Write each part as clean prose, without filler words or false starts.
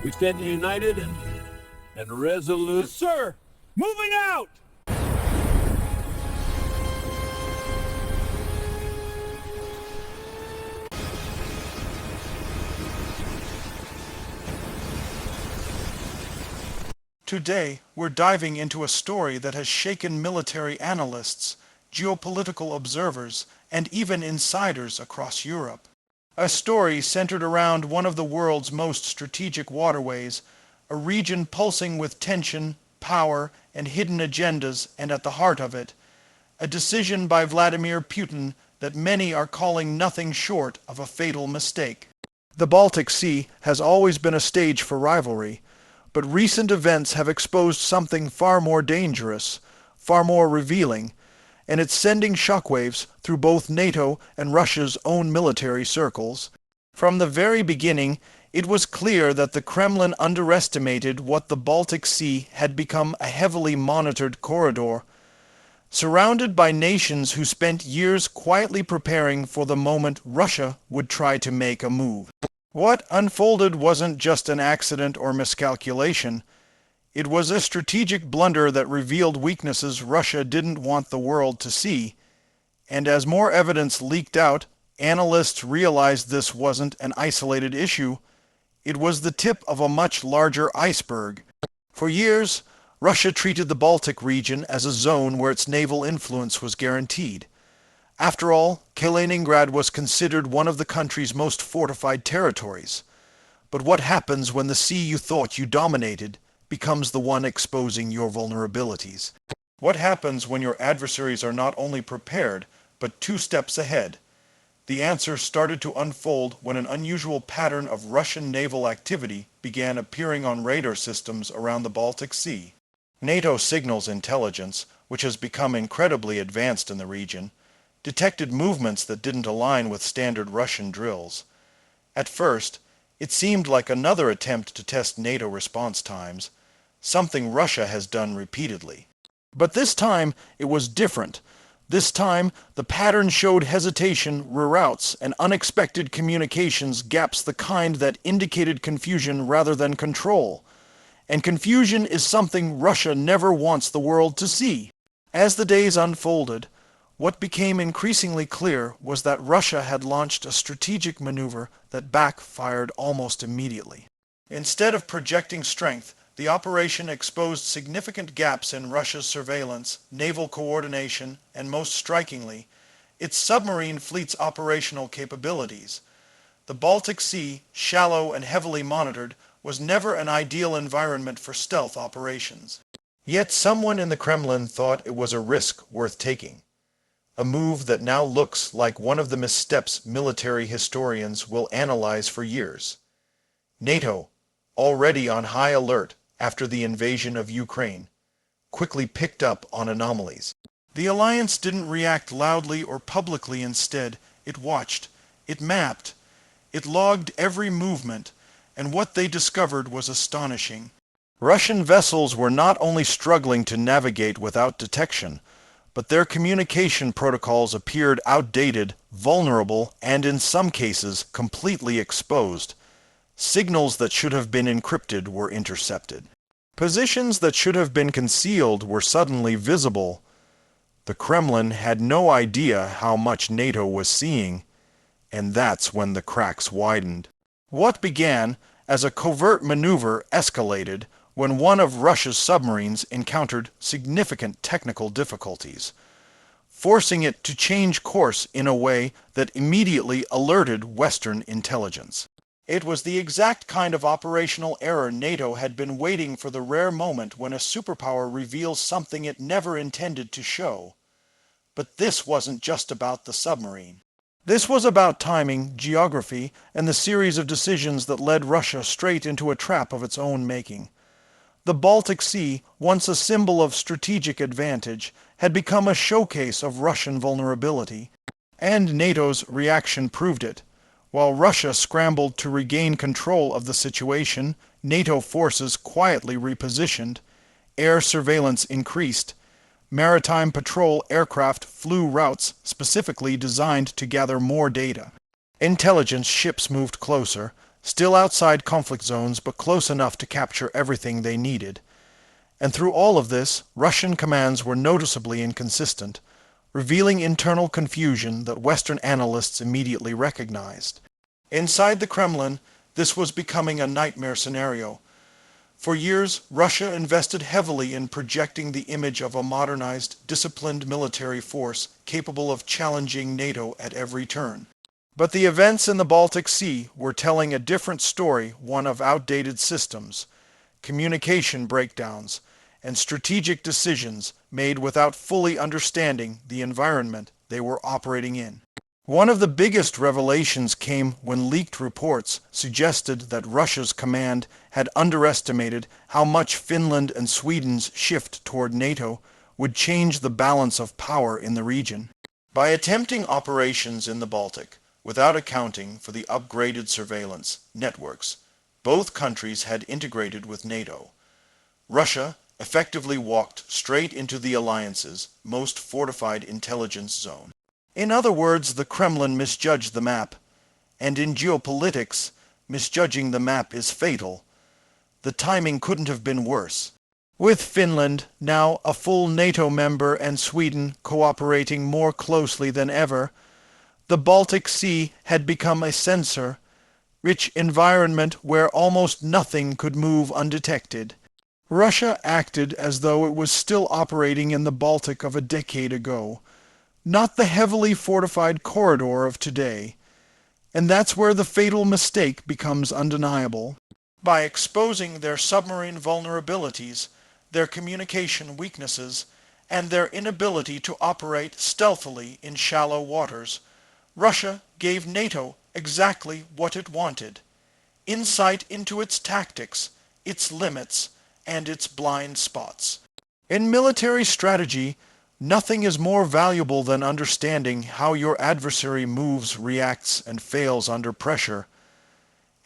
We stand united and resolute. Yes, sir! Moving out! Today, we're diving into a story that has shaken military analysts, geopolitical observers, and even insiders across Europe. A story centered around one of the world's most strategic waterways, a region pulsing with tension, power, and hidden agendas, and at the heart of it, a decision by Vladimir Putin that many are calling nothing short of a fatal mistake. The Baltic Sea has always been a stage for rivalry, but recent events have exposed something far more dangerous, far more revealing, and it's sending shockwaves through both NATO and Russia's own military circles. From the very beginning, it was clear that the Kremlin underestimated what the Baltic Sea had become: a heavily monitored corridor, surrounded by nations who spent years quietly preparing for the moment Russia would try to make a move. What unfolded wasn't just an accident or miscalculation. It was a strategic blunder that revealed weaknesses Russia didn't want the world to see. And as more evidence leaked out, analysts realized this wasn't an isolated issue. It was the tip of a much larger iceberg. For years, Russia treated the Baltic region as a zone where its naval influence was guaranteed. After all, Kaliningrad was considered one of the country's most fortified territories. But what happens when the sea you thought you dominated becomes the one exposing your vulnerabilities? What happens when your adversaries are not only prepared, but 2 steps ahead? The answer started to unfold when an unusual pattern of Russian naval activity began appearing on radar systems around the Baltic Sea. NATO signals intelligence, which has become incredibly advanced in the region, detected movements that didn't align with standard Russian drills. At first, it seemed like another attempt to test NATO response times, something Russia has done repeatedly. But this time, it was different. This time, the pattern showed hesitation, reroutes, and unexpected communications gaps, the kind that indicated confusion rather than control. And confusion is something Russia never wants the world to see. As the days unfolded, what became increasingly clear was that Russia had launched a strategic maneuver that backfired almost immediately. Instead of projecting strength, the operation exposed significant gaps in Russia's surveillance, naval coordination, and most strikingly, its submarine fleet's operational capabilities. The Baltic Sea, shallow and heavily monitored, was never an ideal environment for stealth operations. Yet someone in the Kremlin thought it was a risk worth taking. A move that now looks like one of the missteps military historians will analyze for years. NATO, already on high alert after the invasion of Ukraine, quickly picked up on anomalies. The alliance didn't react loudly or publicly. Instead, it watched, it mapped, it logged every movement, and what they discovered was astonishing. Russian vessels were not only struggling to navigate without detection, but their communication protocols appeared outdated, vulnerable, and in some cases completely exposed. Signals that should have been encrypted were intercepted. Positions that should have been concealed were suddenly visible. The Kremlin had no idea how much NATO was seeing, and that's when the cracks widened. What began as a covert maneuver escalated when one of Russia's submarines encountered significant technical difficulties, forcing it to change course in a way that immediately alerted Western intelligence. It was the exact kind of operational error NATO had been waiting for, the rare moment when a superpower reveals something it never intended to show. But this wasn't just about the submarine. This was about timing, geography, and the series of decisions that led Russia straight into a trap of its own making. The Baltic Sea, once a symbol of strategic advantage, had become a showcase of Russian vulnerability, and NATO's reaction proved it. While Russia scrambled to regain control of the situation, NATO forces quietly repositioned, air surveillance increased, maritime patrol aircraft flew routes specifically designed to gather more data. Intelligence ships moved closer, still outside conflict zones but close enough to capture everything they needed. And through all of this, Russian commands were noticeably inconsistent, revealing internal confusion that Western analysts immediately recognized. Inside the Kremlin, this was becoming a nightmare scenario. For years, Russia invested heavily in projecting the image of a modernized, disciplined military force capable of challenging NATO at every turn. But the events in the Baltic Sea were telling a different story, one of outdated systems, communication breakdowns, and strategic decisions made without fully understanding the environment they were operating in. One of the biggest revelations came when leaked reports suggested that Russia's command had underestimated how much Finland and Sweden's shift toward NATO would change the balance of power in the region. By attempting operations in the Baltic, without accounting for the upgraded surveillance networks, both countries had integrated with NATO. Russia effectively walked straight into the alliance's most fortified intelligence zone. In other words, the Kremlin misjudged the map, and in geopolitics, misjudging the map is fatal. The timing couldn't have been worse. With Finland, now a full NATO member, and Sweden cooperating more closely than ever, the Baltic Sea had become a sensor-rich environment where almost nothing could move undetected. Russia acted as though it was still operating in the Baltic of a decade ago, not the heavily fortified corridor of today. And that's where the fatal mistake becomes undeniable. By exposing their submarine vulnerabilities, their communication weaknesses, and their inability to operate stealthily in shallow waters, Russia gave NATO exactly what it wanted: insight into its tactics, its limits, and its blind spots. In military strategy, nothing is more valuable than understanding how your adversary moves, reacts, and fails under pressure.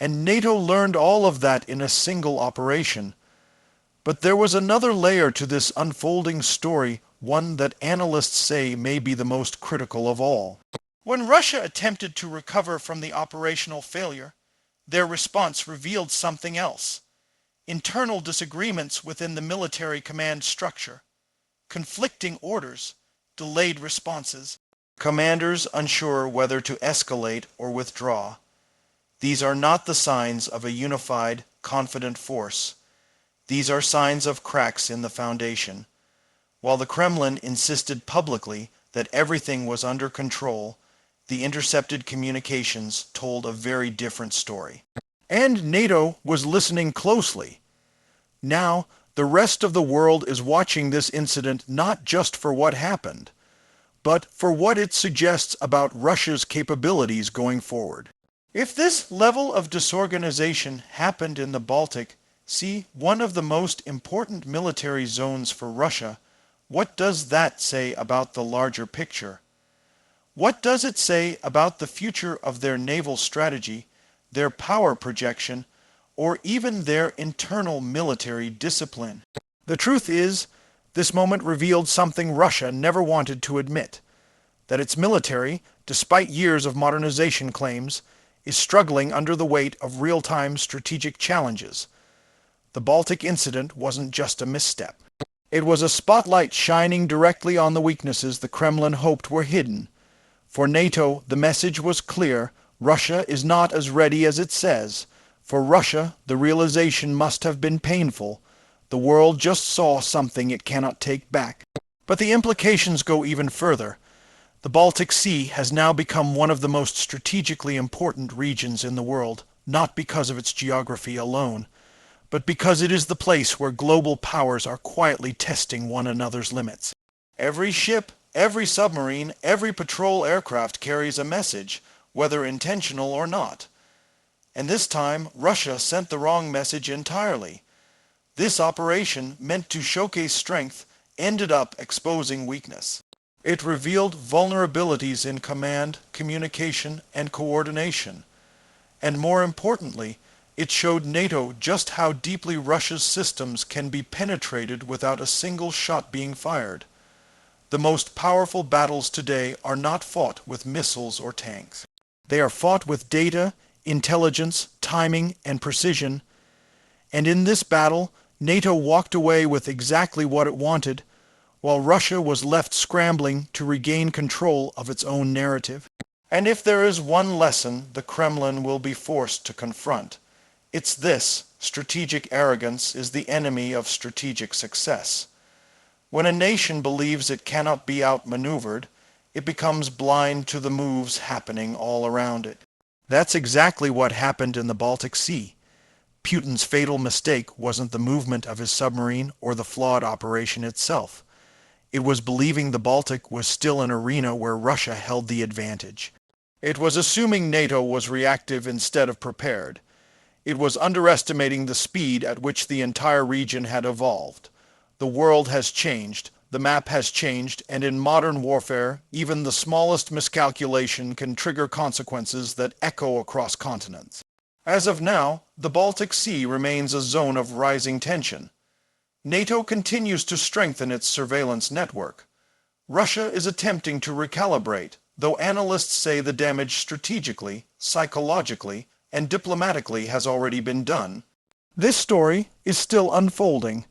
And NATO learned all of that in a single operation. But there was another layer to this unfolding story, one that analysts say may be the most critical of all. When Russia attempted to recover from the operational failure, their response revealed something else: internal disagreements within the military command structure, conflicting orders, delayed responses, commanders unsure whether to escalate or withdraw. These are not the signs of a unified, confident force. These are signs of cracks in the foundation. While the Kremlin insisted publicly that everything was under control, the intercepted communications told a very different story. And NATO was listening closely. Now, the rest of the world is watching this incident not just for what happened, but for what it suggests about Russia's capabilities going forward. If this level of disorganization happened in the Baltic Sea, one of the most important military zones for Russia, what does that say about the larger picture? What does it say about the future of their naval strategy, their power projection, or even their internal military discipline? The truth is, this moment revealed something Russia never wanted to admit: that its military, despite years of modernization claims, is struggling under the weight of real-time strategic challenges. The Baltic incident wasn't just a misstep. It was a spotlight shining directly on the weaknesses the Kremlin hoped were hidden. For NATO, the message was clear: Russia is not as ready as it says. For Russia, the realization must have been painful. The world just saw something it cannot take back. But the implications go even further. The Baltic Sea has now become one of the most strategically important regions in the world, not because of its geography alone, but because it is the place where global powers are quietly testing one another's limits. Every ship, every submarine, every patrol aircraft carries a message, whether intentional or not. And this time, Russia sent the wrong message entirely. This operation, meant to showcase strength, ended up exposing weakness. It revealed vulnerabilities in command, communication, and coordination. And more importantly, it showed NATO just how deeply Russia's systems can be penetrated without a single shot being fired. The most powerful battles today are not fought with missiles or tanks. They are fought with data, intelligence, timing, and precision. And in this battle, NATO walked away with exactly what it wanted, while Russia was left scrambling to regain control of its own narrative. And if there is one lesson the Kremlin will be forced to confront, it's this: strategic arrogance is the enemy of strategic success. When a nation believes it cannot be outmaneuvered, it becomes blind to the moves happening all around it. That's exactly what happened in the Baltic Sea. Putin's fatal mistake wasn't the movement of his submarine or the flawed operation itself. It was believing the Baltic was still an arena where Russia held the advantage. It was assuming NATO was reactive instead of prepared. It was underestimating the speed at which the entire region had evolved. The world has changed, the map has changed, and in modern warfare, even the smallest miscalculation can trigger consequences that echo across continents. As of now, the Baltic Sea remains a zone of rising tension. NATO continues to strengthen its surveillance network. Russia is attempting to recalibrate, though analysts say the damage strategically, psychologically, and diplomatically has already been done. This story is still unfolding,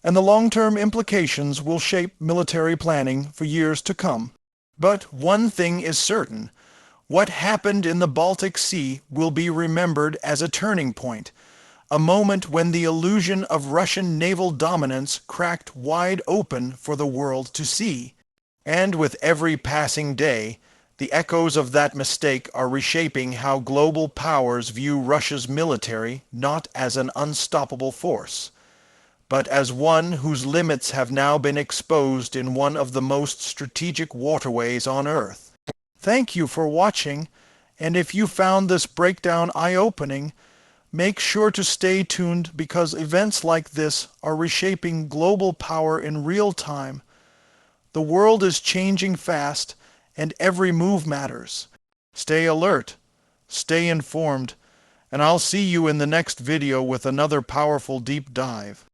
and the long-term implications will shape military planning for years to come. But one thing is certain: what happened in the Baltic Sea will be remembered as a turning point, a moment when the illusion of Russian naval dominance cracked wide open for the world to see. And with every passing day, the echoes of that mistake are reshaping how global powers view Russia's military not as an unstoppable force, but as one whose limits have now been exposed in one of the most strategic waterways on Earth. Thank you for watching, and if you found this breakdown eye-opening, make sure to stay tuned, because events like this are reshaping global power in real time. The world is changing fast, and every move matters. Stay alert, stay informed, and I'll see you in the next video with another powerful deep dive.